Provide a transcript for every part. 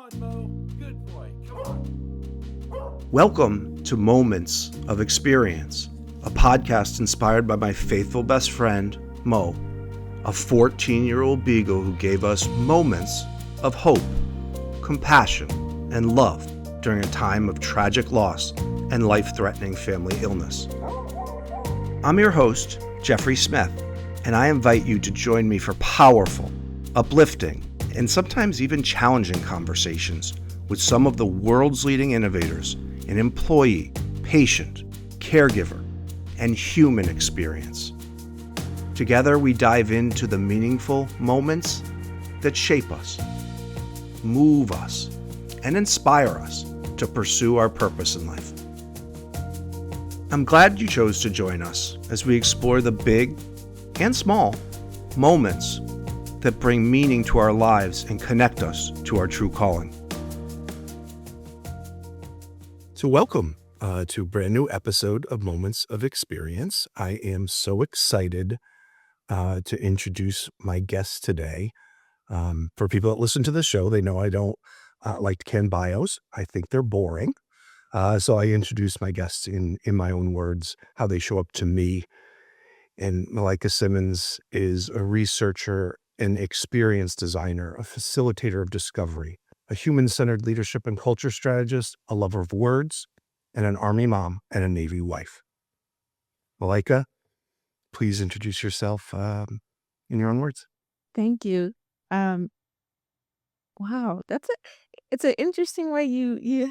on, Mo. Good boy. Come on. Welcome to Moments of Experience, a podcast inspired by my faithful best friend, Mo, a 14-year-old beagle who gave us moments of hope, compassion, and love during a time of tragic loss and life-threatening family illness. I'm your host, Geoffrey Smith, and I invite you to join me for powerful, uplifting, and sometimes even challenging conversations with some of the world's leading innovators in employee, patient, caregiver, and human experience. Together, we dive into the meaningful moments that shape us, move us, and inspire us to pursue our purpose in life. I'm glad you chose to join us as we explore the big and small moments that bring meaning to our lives and connect us to our true calling. So welcome to a brand new episode of Moments of Experience. I am so excited to introduce my guest today. For people that listen to the show, they know I don't like to can bios. I think they're boring. So I introduce my guests in my own words, how they show up to me. And Malaika Simmons is a researcher, an experience designer, a facilitator of discovery, a human-centered leadership and culture strategist, a lover of words, and an Army mom and a Navy wife. Malaika, please introduce yourself in your own words. Thank you. Um, wow, it's an interesting way you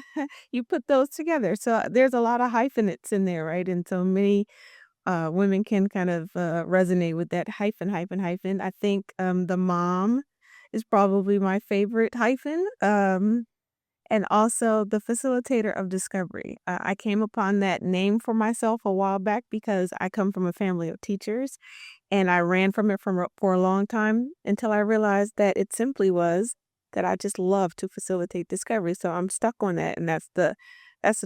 you put those together. So there's a lot of hyphenates in there, right? And so many women can kind of resonate with that hyphen. I think the mom is probably my favorite hyphen. And also the facilitator of discovery. I came upon that name for myself a while back because I come from a family of teachers and I ran from it for a long time until I realized that it simply was that I just love to facilitate discovery. So I'm stuck on that, and that's the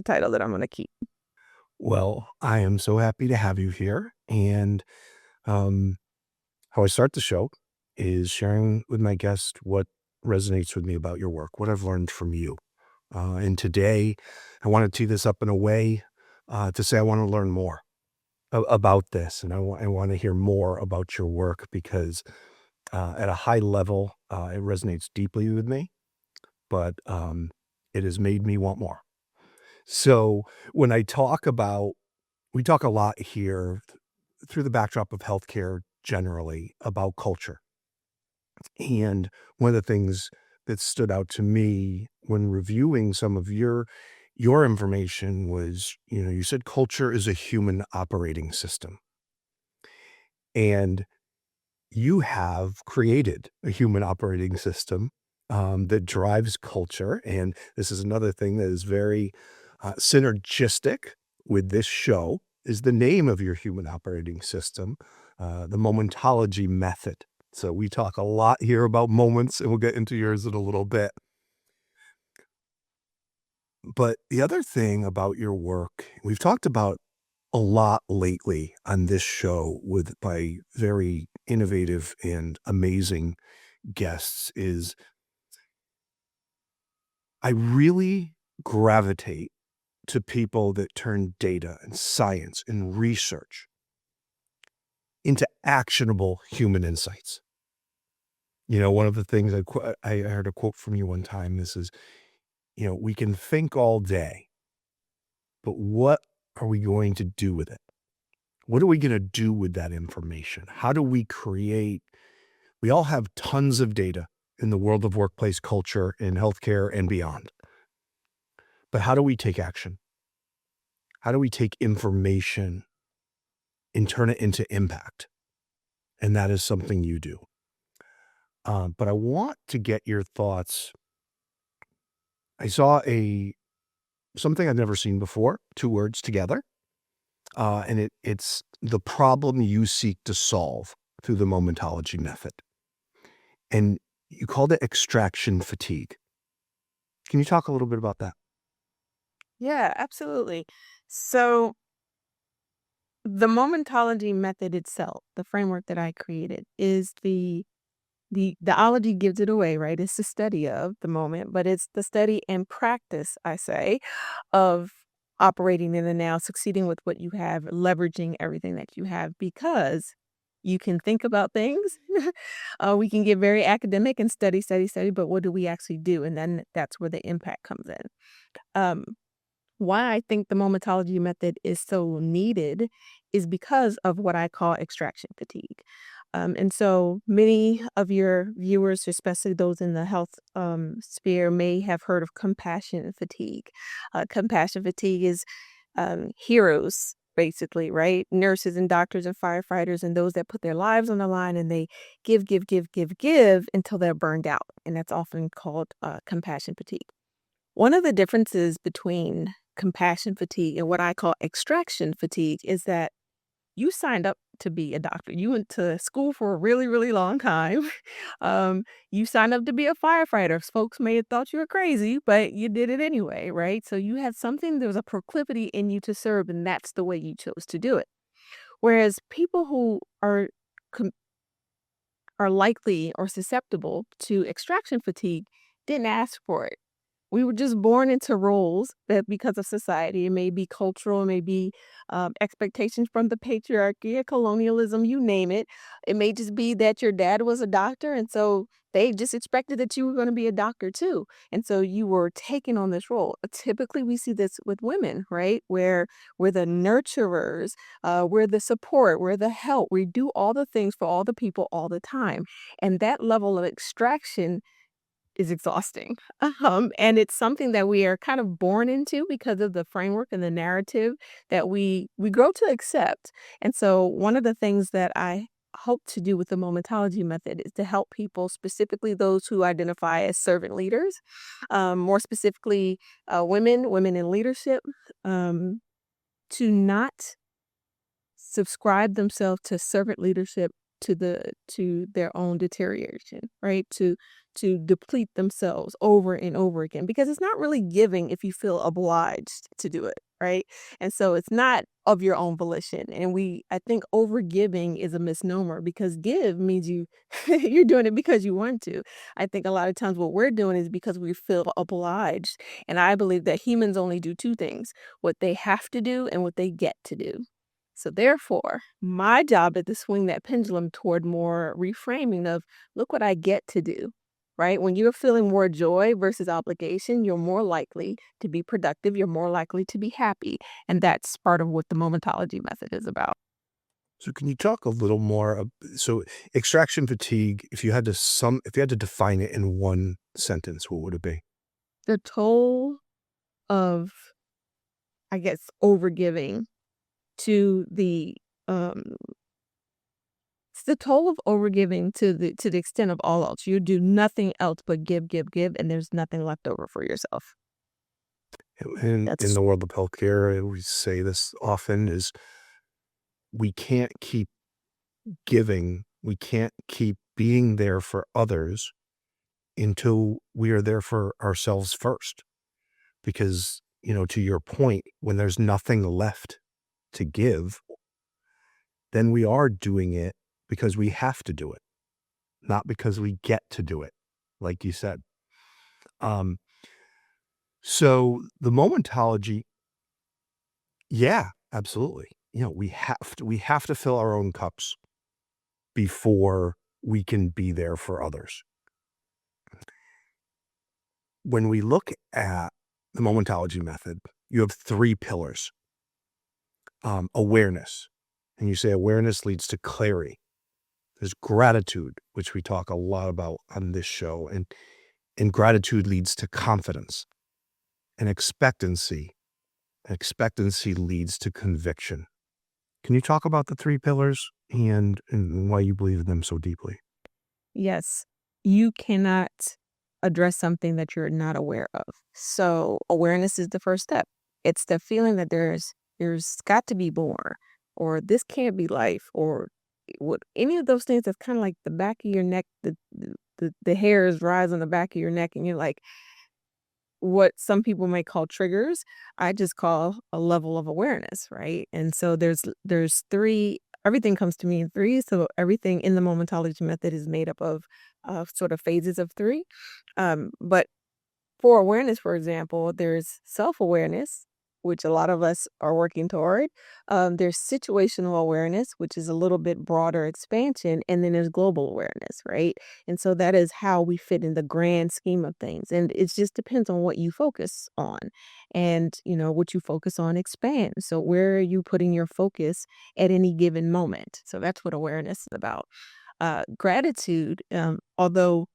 title that I'm going to keep. Well, I am so happy to have you here. And how I start the show is sharing with my guest what resonates with me about your work, what I've learned from you. And today, I want to tee this up in a way to say I want to learn more about this, and I want to hear more about your work because at a high level, it resonates deeply with me, but it has made me want more. So when I talk about, we talk a lot here through the backdrop of healthcare generally about culture. And one of the things that stood out to me when reviewing some of your information was, you said culture is a human operating system. And you have created a human operating system that drives culture. And this is another thing that is very synergistic with this show is the name of your human operating system, the Momentology Method. So we talk a lot here about moments, and we'll get into yours in a little bit. But the other thing about your work, we've talked about a lot lately on this show with my very innovative and amazing guests, is I really gravitate to people that turn data and science and research into actionable human insights. One of the things I heard a quote from you one time. This is, we can think all day, but what are we going to do with it? What are we going to do with that information? How do we create? We all have tons of data in the world of workplace culture, in healthcare, and beyond. But how do we take action? How do we take information and turn it into impact? And that is something you do. But I want to get your thoughts. I saw something I've never seen before, 2 words together. And it's the problem you seek to solve through the Momentology Method. And you called it extraction fatigue. Can you talk a little bit about that? Yeah, absolutely. So the momentology method itself, the framework that I created, is the the ology gives it away, right? It's the study of the moment, but it's the study and practice, I say, of operating in the now, succeeding with what you have, leveraging everything that you have because you can think about things. We can get very academic and study, study, study, but what do we actually do? And then that's where the impact comes in. Um, why I think the Momentology method is so needed is because of what I call extraction fatigue. And so many of your viewers, especially those in the health sphere, may have heard of compassion fatigue. Compassion fatigue is heroes, basically, right? Nurses and doctors and firefighters and those that put their lives on the line and they give, give, give, give, give until they're burned out. And that's often called compassion fatigue. One of the differences between compassion fatigue and what I call extraction fatigue is that you signed up to be a doctor. You went to school for a really, really long time. You signed up to be a firefighter. Folks may have thought you were crazy, but you did it anyway, right? So you had something, there was a proclivity in you to serve, and that's the way you chose to do it. Whereas people who com- are likely or susceptible to extraction fatigue didn't ask for it. We were just born into roles that because of society, it may be cultural, it may be expectations from the patriarchy, colonialism, you name it. It may just be that your dad was a doctor, and so they just expected that you were going to be a doctor too. And so you were taking on this role. Typically, we see this with women, right? Where we're the nurturers, we're the support, we're the help. We do all the things for all the people all the time. And that level of extraction is exhausting. And it's something that we are kind of born into because of the framework and the narrative that we grow to accept. And so one of the things that I hope to do with the Momentology method is to help people, specifically those who identify as servant leaders, more specifically women in leadership, um, to not subscribe themselves to servant leadership to their own deterioration, right? To deplete themselves over and over again because it's not really giving if you feel obliged to do it, right? And so it's not of your own volition. And I think over giving is a misnomer because give means you're doing it because you want to. I think a lot of times what we're doing is because we feel obliged. And I believe that humans only do two things: what they have to do and what they get to do. So therefore, my job is to swing that pendulum toward more reframing of look what I get to do, right? When you're feeling more joy versus obligation, you're more likely to be productive. You're more likely to be happy. And that's part of what the Momentology method is about. So can you talk a little more? So extraction fatigue, if you had to define it in one sentence, what would it be? The toll of, I guess, overgiving to um it's the toll of overgiving to the extent of all else. You do nothing else but give, give, give, and there's nothing left over for yourself. In That's the world of healthcare, we say this often is we can't keep giving, we can't keep being there for others until we are there for ourselves first. Because, to your point, when there's nothing left to give, then we are doing it because we have to do it, not because we get to do it, like you said. Um, so the momentology, yeah, absolutely. We have to fill our own cups before we can be there for others. When we look at the momentology method, you have three pillars. Awareness, and you say awareness leads to clarity. There's gratitude, which we talk a lot about on this show, and gratitude leads to confidence and expectancy. Expectancy leads to conviction. Can you talk about the three pillars and why you believe in them so deeply? yes, you cannot address something that you're not aware of. So awareness is the first step. It's the feeling that there's got to be more, or this can't be life, or what any of those things that's kind of like the back of your neck, the hairs rise on the back of your neck, and you're like, what some people may call triggers, I just call a level of awareness, right? And so there's three everything comes to me in threes. So everything in the Momentology Method is made up of sort of phases of three. But for awareness, for example, there's self-awareness, which a lot of us are working toward. There's situational awareness, which is a little bit broader expansion, and then there's global awareness, right? And so that is how we fit in the grand scheme of things. And it just depends on what you focus on. And, what you focus on expands. So where are you putting your focus at any given moment? So that's what awareness is about. Gratitude, although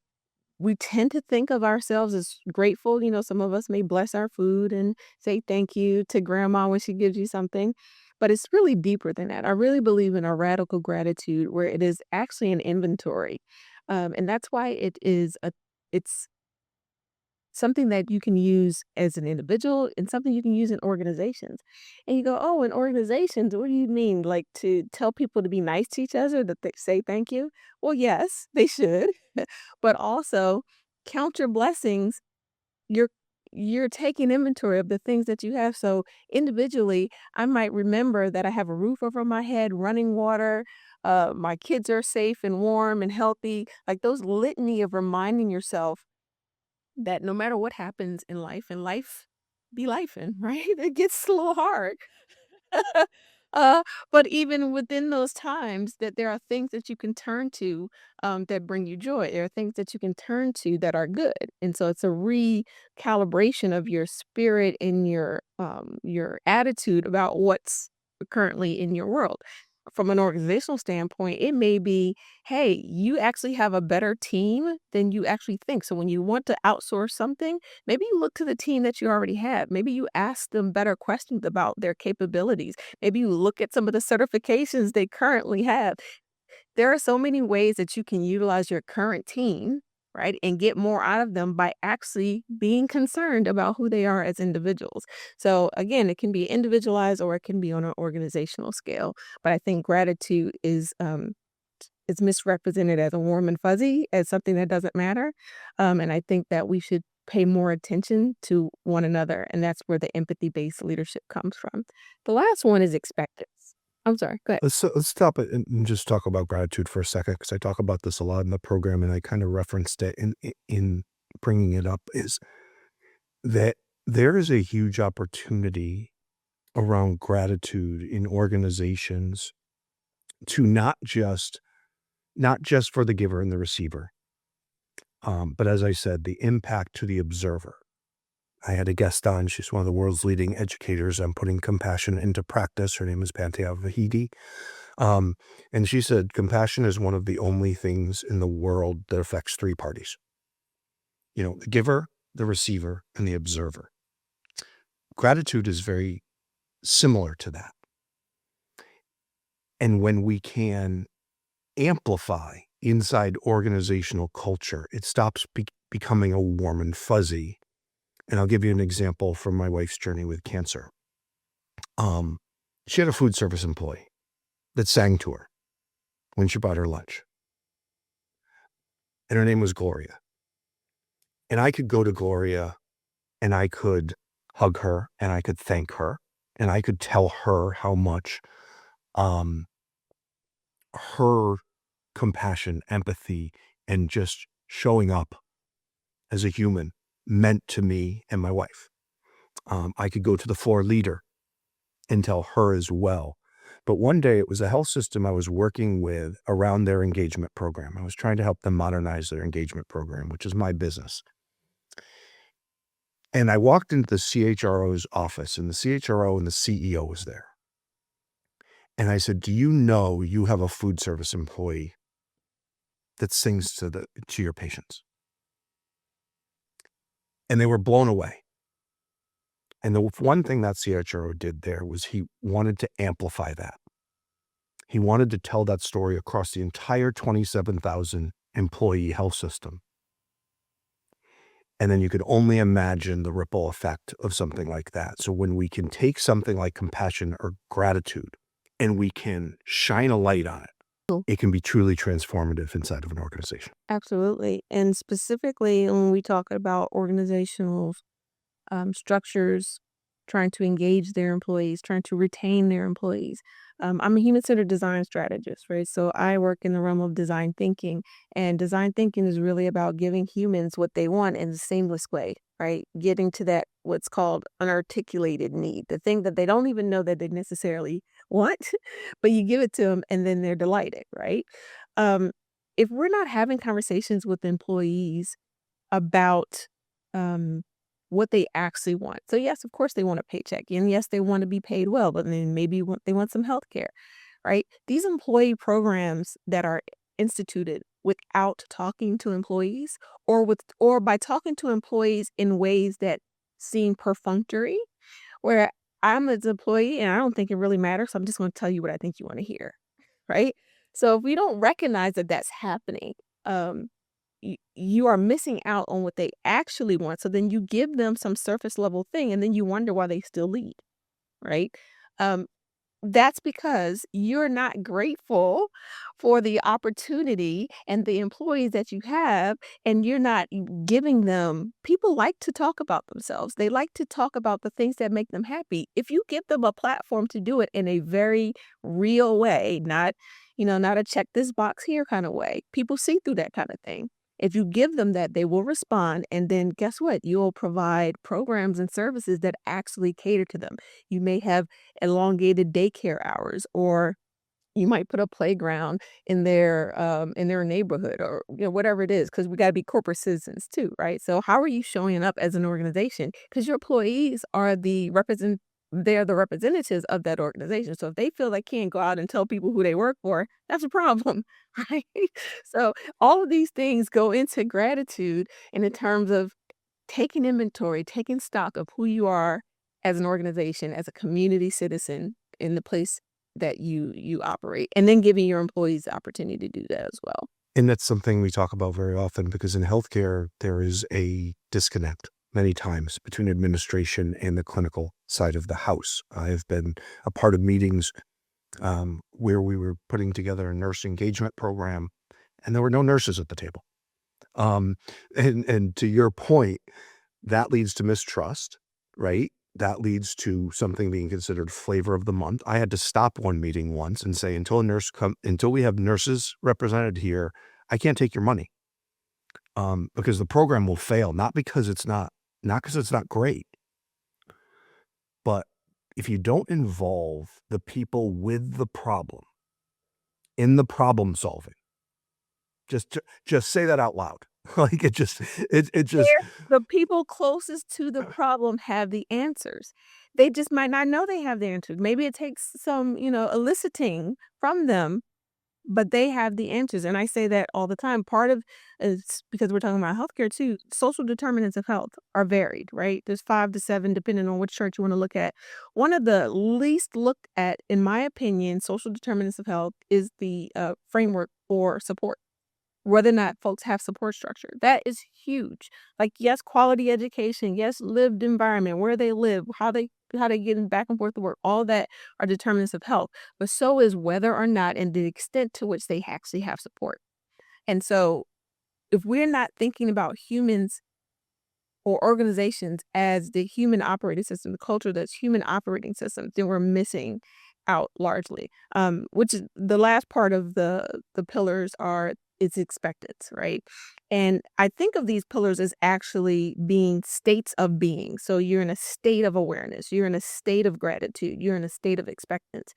we tend to think of ourselves as grateful. Some of us may bless our food and say thank you to grandma when she gives you something, but it's really deeper than that. I really believe in a radical gratitude where it is actually an inventory. And that's why it's something that you can use as an individual and something you can use in organizations. And you go, oh, in organizations, what do you mean? Like to tell people to be nice to each other, that they say thank you? Well, yes, they should. But also count your blessings. You're you're taking inventory of the things that you have. So individually, I might remember that I have a roof over my head, running water, my kids are safe and warm and healthy. Like those litany of reminding yourself that no matter what happens in life, and life be lifing, right? It gets a little hard. Uh, but even within those times, that there are things that you can turn to that bring you joy. There are things that you can turn to that are good, and so it's a recalibration of your spirit and your attitude about what's currently in your world. From an organizational standpoint, it may be, hey, you actually have a better team than you actually think. So when you want to outsource something, maybe you look to the team that you already have. Maybe you ask them better questions about their capabilities. Maybe you look at some of the certifications they currently have. There are so many ways that you can utilize your current team, right, and get more out of them by actually being concerned about who they are as individuals. So again, it can be individualized or it can be on an organizational scale. But I think gratitude is misrepresented as a warm and fuzzy, as something that doesn't matter. And I think that we should pay more attention to one another, and that's where the empathy-based leadership comes from. The last one is expectance. I'm sorry, go ahead. Let's stop it and just talk about gratitude for a second, because I talk about this a lot in the program, and I kind of referenced it in bringing it up, is that there is a huge opportunity around gratitude in organizations to not just for the giver and the receiver, but as I said, the impact to the observer. I had a guest on. She's one of the world's leading educators on putting compassion into practice. Her name is Pantea Vahidi. And she said, compassion is one of the only things in the world that affects three parties. The giver, the receiver, and the observer. Gratitude is very similar to that. And when we can amplify inside organizational culture, it stops becoming a warm and fuzzy. And I'll give you an example from my wife's journey with cancer. She had a food service employee that sang to her when she bought her lunch. And her name was Gloria. And I could go to Gloria and I could hug her and I could thank her and I could tell her how much her compassion, empathy, and just showing up as a human meant to me and my wife. I could go to the floor leader and tell her as well. But one day it was a health system I was working with around their engagement program. I was trying to help them modernize their engagement program, which is my business. And I walked into the CHRO's office, and the CHRO and the CEO was there. And I said, do you know you have a food service employee that sings to your patients? And they were blown away. And the one thing that CHRO did there was he wanted to amplify that. He wanted to tell that story across the entire 27,000 employee health system. And then you could only imagine the ripple effect of something like that. So when we can take something like compassion or gratitude and we can shine a light on it, it can be truly transformative inside of an organization. Absolutely. And specifically when we talk about organizational structures, trying to engage their employees, trying to retain their employees. I'm a human-centered design strategist, right? So I work in the realm of design thinking, and design thinking is really about giving humans what they want in a seamless way, right? Getting to that what's called unarticulated need, the thing that they don't even know that they necessarily want, but you give it to them and then they're delighted, right? Um, if we're not having conversations with employees about um, what they actually want. So yes, of course they want a paycheck, and yes, they want to be paid well, but then maybe they want some health care, right? These employee programs that are instituted without talking to employees or by talking to employees in ways that seem perfunctory, where I'm an employee and I don't think it really matters, so I'm just going to tell you what I think you want to hear, right? So if we don't recognize that that's happening, um, you are missing out on what they actually want. So then you give them some surface level thing, and then you wonder why they still lead, right? Um, that's because you're not grateful for the opportunity and the employees that you have, and you're not giving them. People like to talk about themselves. They like to talk about the things that make them happy. If you give them a platform to do it in a very real way, not a check this box here kind of way, people see through that kind of thing. If you give them that, they will respond. And then guess what? You'll provide programs and services that actually cater to them. You may have elongated daycare hours, or you might put a playground in their neighborhood, or whatever it is, because we got to be corporate citizens too, right? So how are you showing up as an organization? Because your employees are they're the representatives of that organization. So if they feel they can't go out and tell people who they work for, that's a problem, right? So all of these things go into gratitude, and in terms of taking inventory, taking stock of who you are as an organization, as a community citizen in the place that you operate, and then giving your employees the opportunity to do that as well. And that's something we talk about very often because in healthcare, there is a disconnect many times between administration and the clinical side of the house. I have been a part of meetings where we were putting together a nurse engagement program, and there were no nurses at the table. Um, and to your point, that leads to mistrust, right? That leads to something being considered flavor of the month. I had to stop one meeting once and say, until we have nurses represented here, I can't take your money. Because the program will fail, not because it's not great, but if you don't involve the people with the problem in the problem solving, just say that out loud. Like it just The people closest to the problem have the answers. They just might not know they have the answers. Maybe it takes some, eliciting from them, but they have the answers. And I say that all the time. Part of is because we're talking about healthcare too. Social determinants of health are varied, right? There's 5 to 7, depending on which chart you want to look at. One of the least looked at, in my opinion, social determinants of health is the framework for support, whether or not folks have support structure. That is huge. Like, yes, quality education, yes, lived environment, where they live, how they get back and forth to work, all that are determinants of health. But so is whether or not and the extent to which they actually have support. And so if we're not thinking about humans or organizations as the human operating system, the culture that's human operating systems, then we're missing out largely. Which is the last part of the pillars are its expectance, right? And I think of these pillars as actually being states of being. So you're in a state of awareness, you're in a state of gratitude, you're in a state of expectance.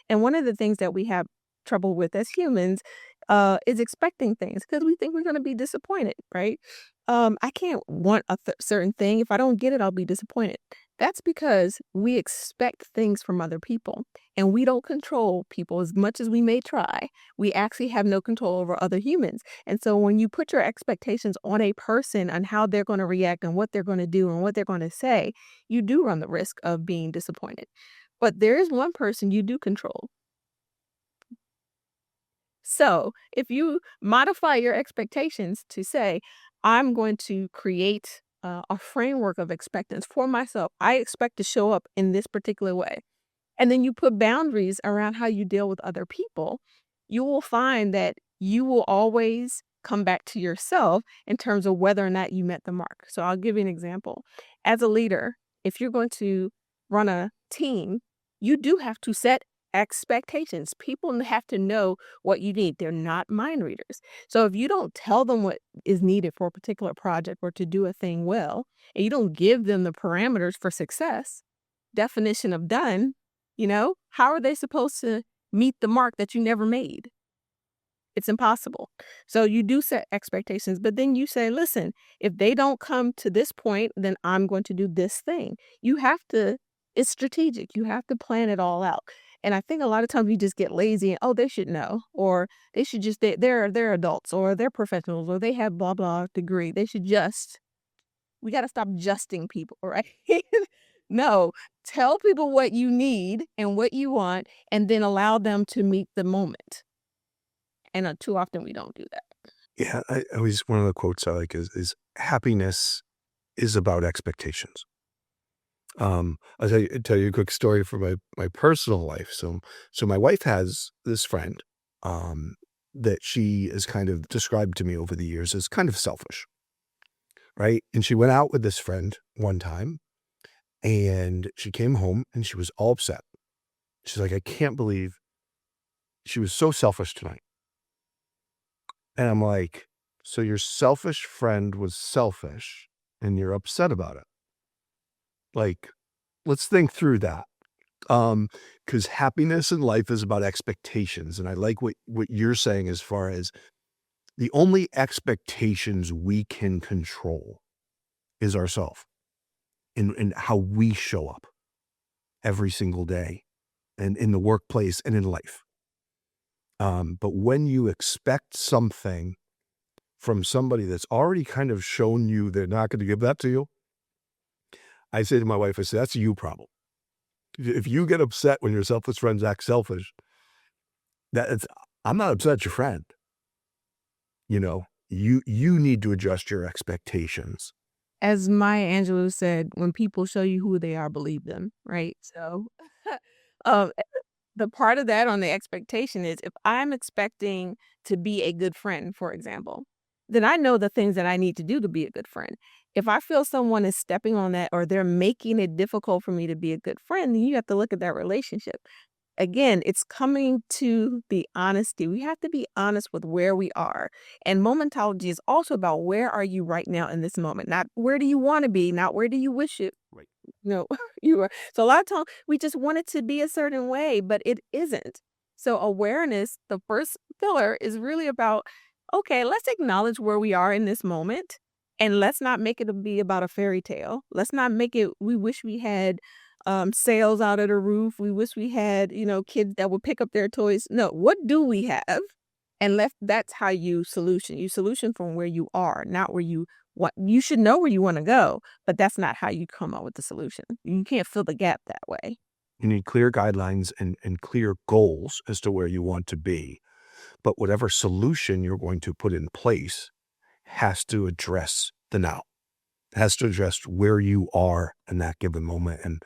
And one of the things that we have trouble with as humans is expecting things because we think we're going to be disappointed, right? I can't want a certain thing. If I don't get it, I'll be disappointed. That's because we expect things from other people, and we don't control people as much as we may try. We actually have no control over other humans. And so when you put your expectations on a person on how they're going to react and what they're going to do and what they're going to say, you do run the risk of being disappointed. But there is one person you do control. So if you modify your expectations to say, I'm going to create a framework of expectance for myself, I expect to show up in this particular way. And then you put boundaries around how you deal with other people, you will find that you will always come back to yourself in terms of whether or not you met the mark. So I'll give you an example. As a leader, if you're going to run a team, you do have to set expectations. People have to know what you need. They're not mind readers. So if you don't tell them what is needed for a particular project or to do a thing well, and you don't give them the parameters for success, definition of done, how are they supposed to meet the mark that you never made? It's impossible. So you do set expectations, but then you say, listen, if they don't come to this point, then I'm going to do this thing. You have to, it's strategic. You have to plan it all out. And I think a lot of times we just get lazy and, oh, they should know, or they should just, they're adults, or they're professionals, or they have blah, blah degree. They should just, we got to stop justing people, right? No, tell people what you need and what you want, and then allow them to meet the moment. And too often we don't do that. Yeah, I always one of the quotes I like is happiness is about expectations. I'll tell you a quick story from my personal life. So my wife has this friend that she has kind of described to me over the years as kind of selfish, right? And she went out with this friend one time, and she came home and she was all upset. She's like, I can't believe she was so selfish tonight. And I'm like, so your selfish friend was selfish and you're upset about it. Like, let's think through that. Because happiness in life is about expectations. And I like what you're saying as far as the only expectations we can control is ourselves and how we show up every single day and in the workplace and in life. But when you expect something from somebody that's already kind of shown you they're not going to give that to you, I say to my wife, I say, that's a you problem. If you get upset when your selfless friends act selfish, I'm not upset at your friend. You need to adjust your expectations. As Maya Angelou said, when people show you who they are, believe them, right? So um, the part of that on the expectation is if I'm expecting to be a good friend, for example, then I know the things that I need to do to be a good friend. If I feel someone is stepping on that or they're making it difficult for me to be a good friend, then you have to look at that relationship. Again, it's coming to the honesty. We have to be honest with where we are. And momentology is also about where are you right now in this moment? Not where do you want to be, not where do you wish it. Right. No, you are. So a lot of times we just want it to be a certain way, but it isn't. So awareness, the first pillar is really about, okay, let's acknowledge where we are in this moment. And let's not make it be about a fairy tale. Let's not make it, we wish we had sales out of the roof. We wish we had, kids that would pick up their toys. No, what do we have? And that's how you solution. You solution from where you are, not where you want. You should know where you want to go, but that's not how you come up with the solution. You can't fill the gap that way. You need clear guidelines and clear goals as to where you want to be. But whatever solution you're going to put in place has to address the now. It has to address where you are in that given moment. And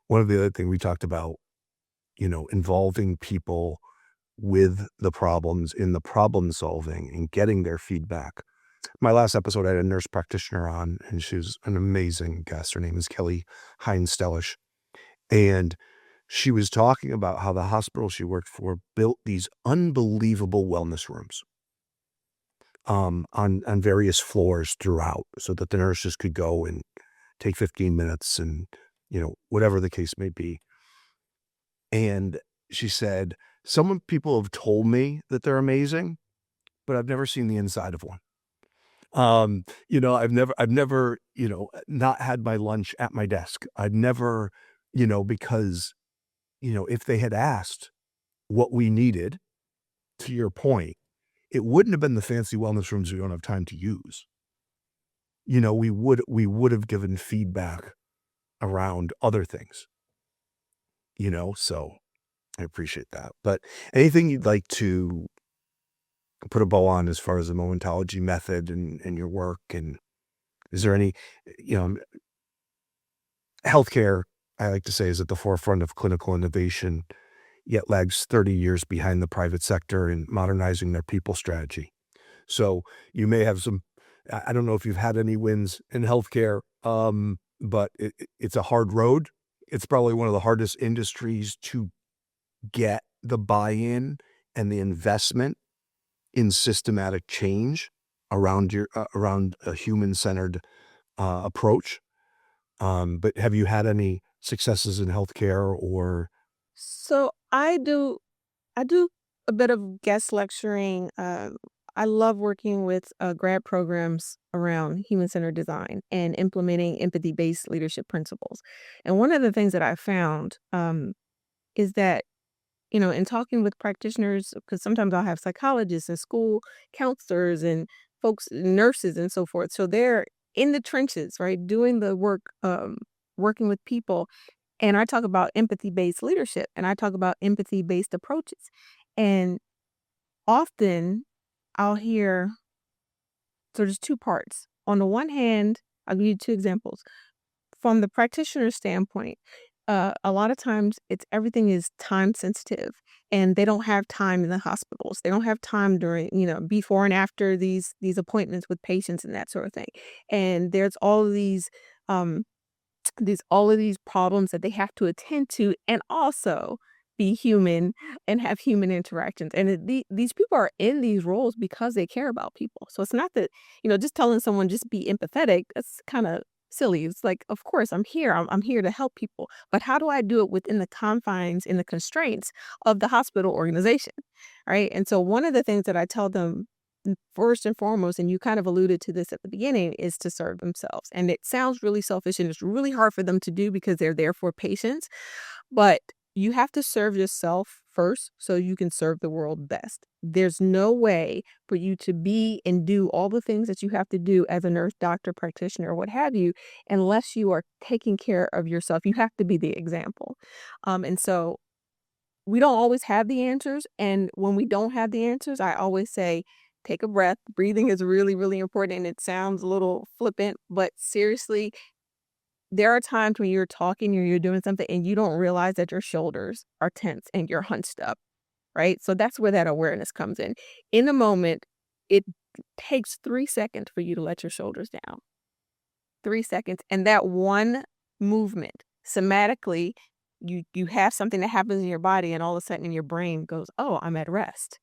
one of the other things we talked about, involving people with the problems in the problem solving and getting their feedback. My last episode, I had a nurse practitioner on, and she was an amazing guest. Her name is Kelly Heinz-Stellish. And she was talking about how the hospital she worked for built these unbelievable wellness rooms on various floors throughout so that the nurses could go and take 15 minutes and, whatever the case may be. And she said, some people have told me that they're amazing, but I've never seen the inside of one. I've never, not had my lunch at my desk. I've never, because, if they had asked what we needed, to your point, it wouldn't have been the fancy wellness rooms we don't have time to use. We would have given feedback around other things, so I appreciate that. But anything you'd like to put a bow on as far as the Momentology Method and your work? And is there any, healthcare, I like to say, is at the forefront of clinical innovation, yet lags 30 years behind the private sector in modernizing their people strategy. So you may have I don't know if you've had any wins in healthcare, but it's a hard road it's probably one of the hardest industries to get the buy-in and the investment in systematic change around around a human-centered approach. But have you had any successes in healthcare or So I do a bit of guest lecturing. I love working with grad programs around human-centered design and implementing empathy-based leadership principles. And one of the things that I found is that, in talking with practitioners, because sometimes I'll have psychologists and school counselors and folks, nurses and so forth. So they're in the trenches, right, doing the work, working with people. And I talk about empathy-based leadership and I talk about empathy-based approaches. And often I'll hear, so there's two parts. On the one hand, I'll give you two examples. From the practitioner standpoint, a lot of times it's everything is time sensitive and they don't have time in the hospitals. They don't have time during, before and after these appointments with patients and that sort of thing. And there's um all of these problems that they have to attend to and also be human and have human interactions. And these people are in these roles because they care about people. So it's not that, just telling someone just be empathetic, that's kind of silly. It's like, of course, I'm here. I'm here to help people. But how do I do it within the confines and the constraints of the hospital organization? Right. And so one of the things that I tell them first and foremost, and you kind of alluded to this at the beginning, is to serve themselves. And it sounds really selfish and it's really hard for them to do because they're there for patients. But you have to serve yourself first so you can serve the world best. There's no way for you to be and do all the things that you have to do as a nurse, doctor, practitioner, or what have you, unless you are taking care of yourself. You have to be the example. And so we don't always have the answers. And when we don't have the answers, I always say, take a breath. Breathing is really, really important. And it sounds a little flippant, but seriously, there are times when you're talking or you're doing something and you don't realize that your shoulders are tense and you're hunched up, right? So that's where that awareness comes in. In the moment, it takes 3 seconds for you to let your shoulders down. 3 seconds. And that one movement, somatically, you have something that happens in your body and all of a sudden your brain goes, oh, I'm at rest.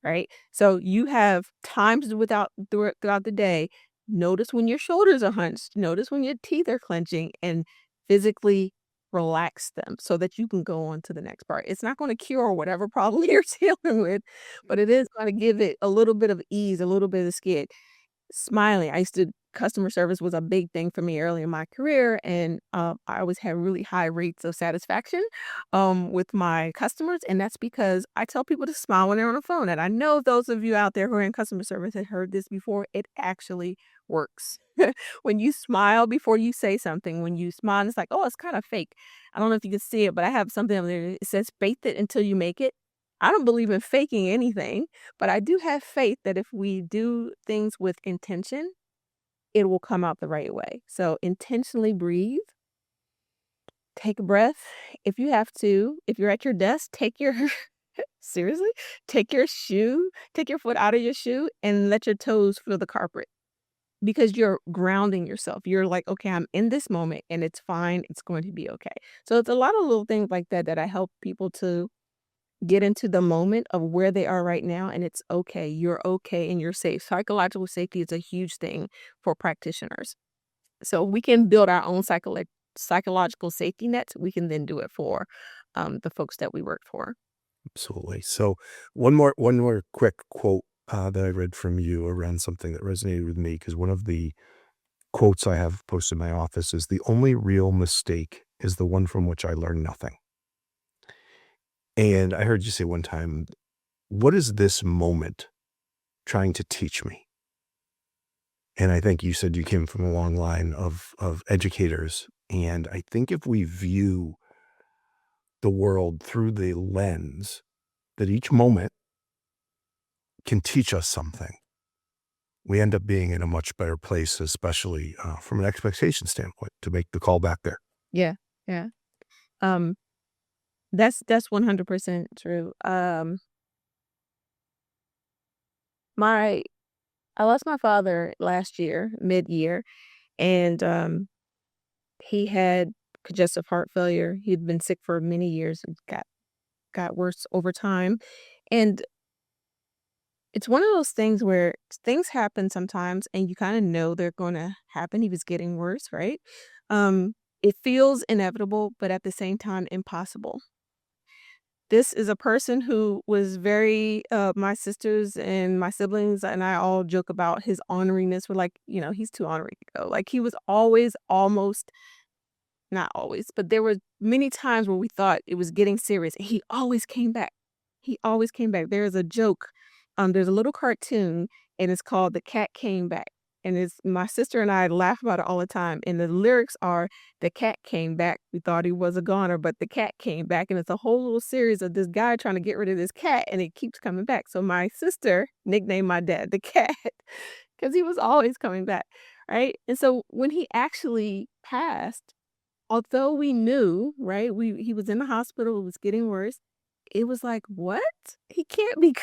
Right? So you have times throughout the day, notice when your shoulders are hunched, notice when your teeth are clenching, and physically relax them so that you can go on to the next part. It's not going to cure whatever problem you're dealing with, but it is going to give it a little bit of ease, a little bit of skid. Smiling. Customer service was a big thing for me early in my career, and I always had really high rates of satisfaction with my customers, and that's because I tell people to smile when they're on the phone. And I know those of you out there who are in customer service have heard this before. It actually works. When you smile before you say something, when you smile, it's like, oh, it's kind of fake. I don't know if you can see it, but I have something up there. It says, "Faith it until you make it." I don't believe in faking anything, but I do have faith that if we do things with intention, it will come out the right way. So intentionally breathe, take a breath. If you have to, if you're at your desk, take your seriously, take your foot out of your shoe and let your toes feel the carpet because you're grounding yourself. You're like, okay, I'm in this moment and it's fine. It's going to be okay. So it's a lot of little things like that that I help people to get into the moment of where they are right now, and it's okay. You're okay and you're safe. Psychological safety is a huge thing for practitioners. So we can build our own psychological safety nets. We can then do it for the folks that we work for. absolutely? So one more quick quote that I read from you around something that resonated with me, because one of the quotes I have posted in my office is, "The only real mistake is the one from which I learn nothing." And I heard you say one time, "What is this moment trying to teach me?" And I think you said you came from a long line of educators. And I think if we view the world through the lens that each moment can teach us something, we end up being in a much better place, especially from an expectation standpoint, to make the call back there. Yeah, yeah. Um, that's 100% true. My I lost my father last year, mid-year, and he had congestive heart failure. He'd been sick for many years and got worse over time. And it's one of those things where things happen sometimes and you kind of know they're going to happen. He was getting worse, right? It feels inevitable, but at the same time impossible. This is a person who was very my sisters and my siblings and I all joke about his orneriness. We're like, he's too ornery to go. Like he was always almost not always, but there were many times where we thought it was getting serious. And he always came back. He always came back. There's a joke. There's a little cartoon, and it's called "The Cat Came Back." And it's my sister and I laugh about it all the time. And the lyrics are, "The cat came back. We thought he was a goner, but the cat came back." And it's a whole little series of this guy trying to get rid of this cat, and it keeps coming back. So my sister nicknamed my dad the cat because he was always coming back, right? And so when he actually passed, although we knew, right, he was in the hospital, it was getting worse, it was like, "What? He can't be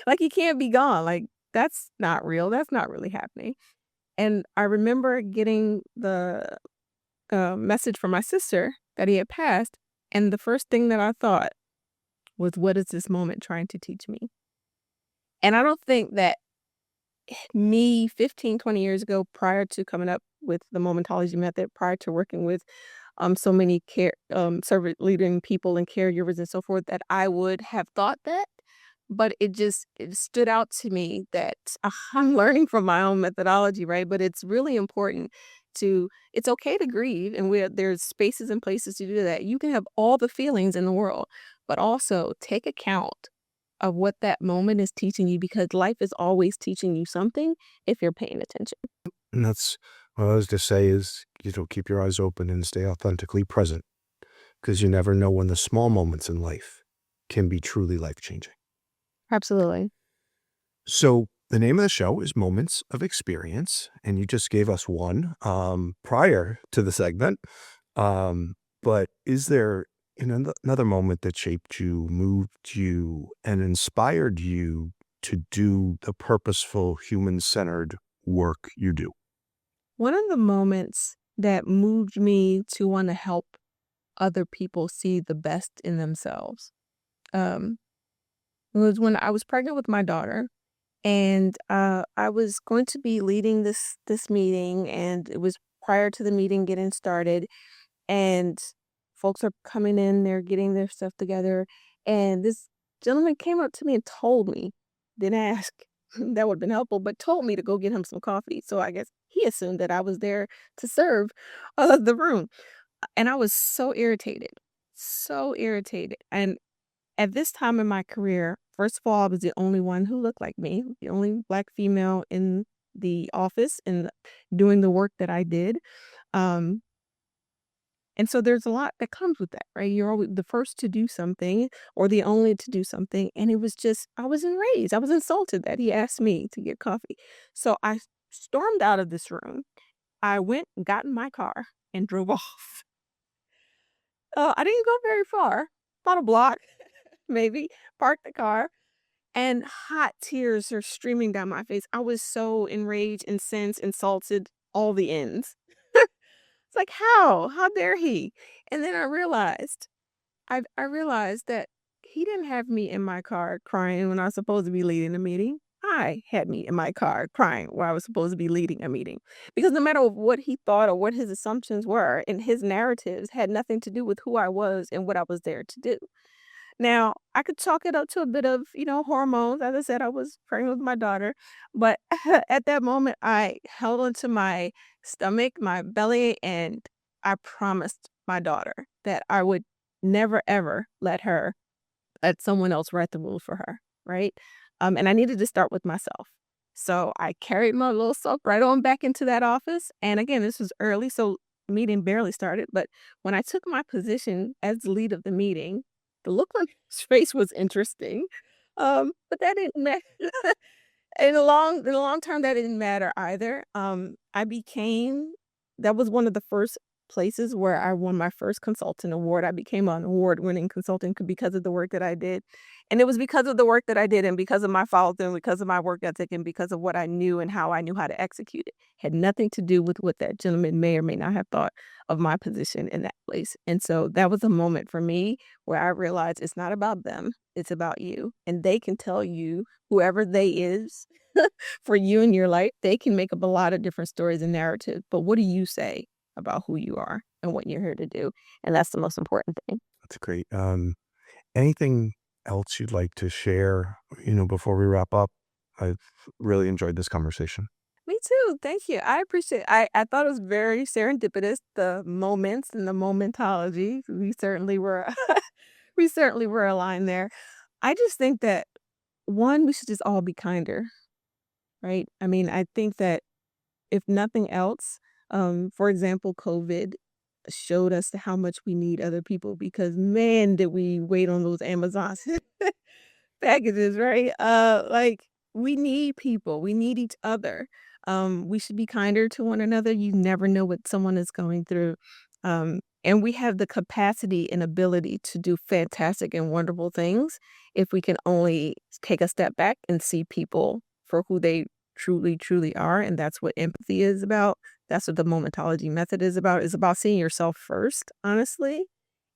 like, he can't be gone, like, that's not real, that's not really happening." And I remember getting the, message from my sister that he had passed, and the first thing that I thought was, "What is this moment trying to teach me?" And I don't think that me 15, 20 years ago, prior to coming up with the Momentology Method, prior to working with so many servant leading people and caregivers and so forth, that I would have thought that. But it stood out to me that I'm learning from my own methodology, right? But it's really important it's okay to grieve, and there's spaces and places to do that. You can have all the feelings in the world, but also take account of what that moment is teaching you, because life is always teaching you something if you're paying attention. And that's what I was to say is, keep your eyes open and stay authentically present because you never know when the small moments in life can be truly life-changing. Absolutely. So the name of the show is Moments of Experience, and you just gave us one prior to the segment. But is there another moment that shaped you, moved you, and inspired you to do the purposeful, human-centered work you do? One of the moments that moved me to want to help other people see the best in themselves um, was when I was pregnant with my daughter, and I was going to be leading this meeting, and it was prior to the meeting getting started, and folks are coming in, they're getting their stuff together, and this gentleman came up to me and told me, didn't ask, that would have been helpful, but told me to go get him some coffee. So I guess he assumed that I was there to serve the room. And I was so irritated. And at this time in my career, first of all, I was the only one who looked like me, the only Black female in the office and doing the work that I did. Um, and so there's a lot that comes with that, right? You're always the first to do something or the only to do something. And it was just, I was enraged. I was insulted that he asked me to get coffee. So I stormed out of this room. I went, got in my car, and drove off. I didn't go very far, about a block, maybe, parked the car, and hot tears are streaming down my face. I was so enraged, incensed, insulted, all the ends. It's like, how? How dare he? And then I realized that he didn't have me in my car crying when I was supposed to be leading a meeting. I had me in my car crying while I was supposed to be leading a meeting. Because no matter what he thought or what his assumptions were, and his narratives had nothing to do with who I was and what I was there to do. Now, I could chalk it up to a bit of, hormones. As I said, I was pregnant with my daughter. But at that moment, I held onto my stomach, my belly, and I promised my daughter that I would never, ever let someone else write the rules for her. Right. And I needed to start with myself. So I carried my little self right on back into that office. And again, this was early, so the meeting barely started. But when I took my position as the lead of the meeting, the look on his face was interesting, but that didn't matter. In the long term, that didn't matter either. I became that was one of the first places where I won my first consultant award. I became an award-winning consultant because of the work that I did. And it was because of the work that I did and because of my follow-through and because of my work ethic and because of what I knew and how I knew how to execute it. Had nothing to do with what that gentleman may or may not have thought of my position in that place. And so that was a moment for me where I realized it's not about them, it's about you. And they can tell you, whoever they is, for you in your life, they can make up a lot of different stories and narratives. But what do you say about who you are and what you're here to do? And that's the most important thing. That's great. Anything else you'd like to share, before we wrap up? I've really enjoyed this conversation. Me too. Thank you. I appreciate I thought it was very serendipitous, the moments and the momentology. We certainly were aligned there. I just think that one, we should just all be kinder, right? I mean, I think that if nothing else, for example, COVID showed us how much we need other people because man, did we wait on those Amazons packages, right? Like we need people, we need each other. We should be kinder to one another. You never know what someone is going through. And we have the capacity and ability to do fantastic and wonderful things if we can only take a step back and see people for who they truly, truly are. And that's what empathy is about. That's what the Momentology Method is about. It's about seeing yourself first, honestly,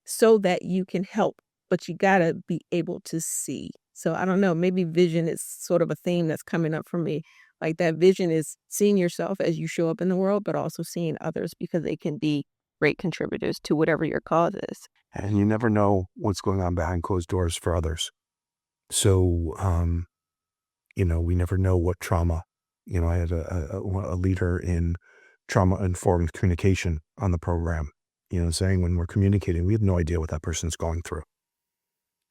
so that you can help. But you got to be able to see. So I don't know, maybe vision is sort of a theme that's coming up for me. Like that vision is seeing yourself as you show up in the world, but also seeing others because they can be great contributors to whatever your cause is. And you never know what's going on behind closed doors for others. So, we never know what trauma. I had a leader in trauma-informed communication on the program, saying when we're communicating, we have no idea what that person's going through.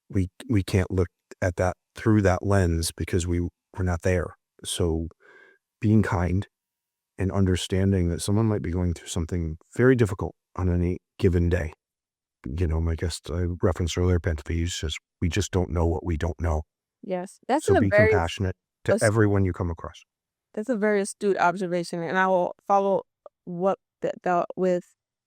We can't look at that through that lens because we're not there. So being kind and understanding that someone might be going through something very difficult on any given day. My guest I referenced earlier, pet peeves, says we just don't know what we don't know. Yes, that's So a be very compassionate to ast- everyone you come across. that's a very astute observation, and I will follow what the with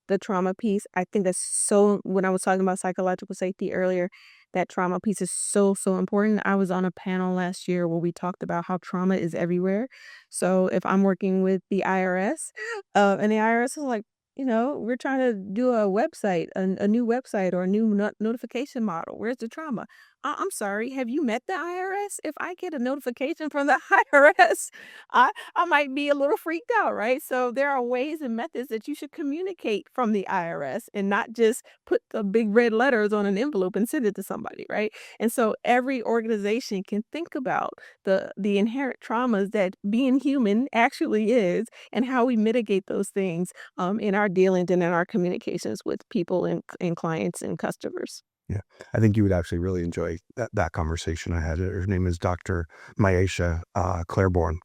the trauma piece. I think that's so. When I was talking about psychological safety earlier, that trauma piece is so important. I was on a panel last year where we talked about how trauma is everywhere. So if I'm working with the IRS, and the IRS is like, we're trying to do a website, a new website or a new notification model. Where's the trauma? I'm sorry. Have you met the IRS? If I get a notification from the IRS, I might be a little freaked out, right? So there are ways and methods that you should communicate from the IRS and not just put the big red letters on an envelope and send it to somebody, right? And so every organization can think about the inherent traumas that being human actually is and how we mitigate those things in our dealings and in our communications with people and clients and customers. Yeah, I think you would actually really enjoy that conversation I had. Her name is Dr. Maisha Claiborne,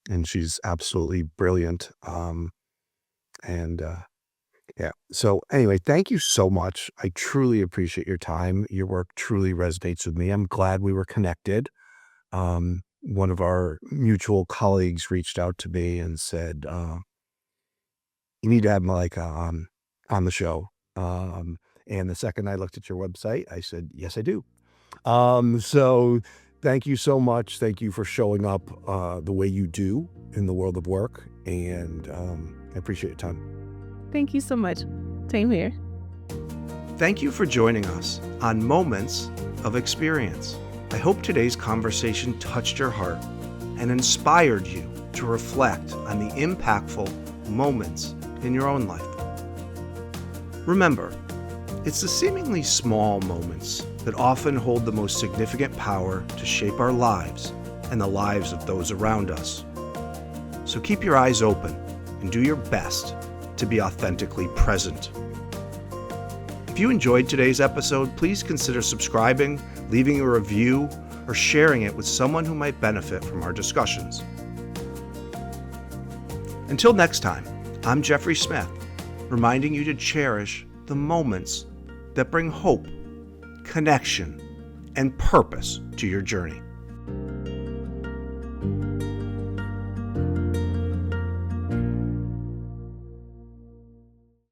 and she's absolutely brilliant. And yeah. So anyway, thank you so much. I truly appreciate your time. Your work truly resonates with me. I'm glad we were connected. One of our mutual colleagues reached out to me and said, you need to have Malaika on the show. And the second I looked at your website, I said, yes, I do. So thank you so much. Thank you for showing up the way you do in the world of work. And I appreciate your time. Thank you so much. Same here. Thank you for joining us on Moments of Experience. I hope today's conversation touched your heart and inspired you to reflect on the impactful moments in your own life. Remember, it's the seemingly small moments that often hold the most significant power to shape our lives and the lives of those around us. So keep your eyes open and do your best to be authentically present. If you enjoyed today's episode, please consider subscribing, leaving a review, or sharing it with someone who might benefit from our discussions. Until next time, I'm Geoffrey Smith, reminding you to cherish the moments that bring hope, connection, and purpose to your journey.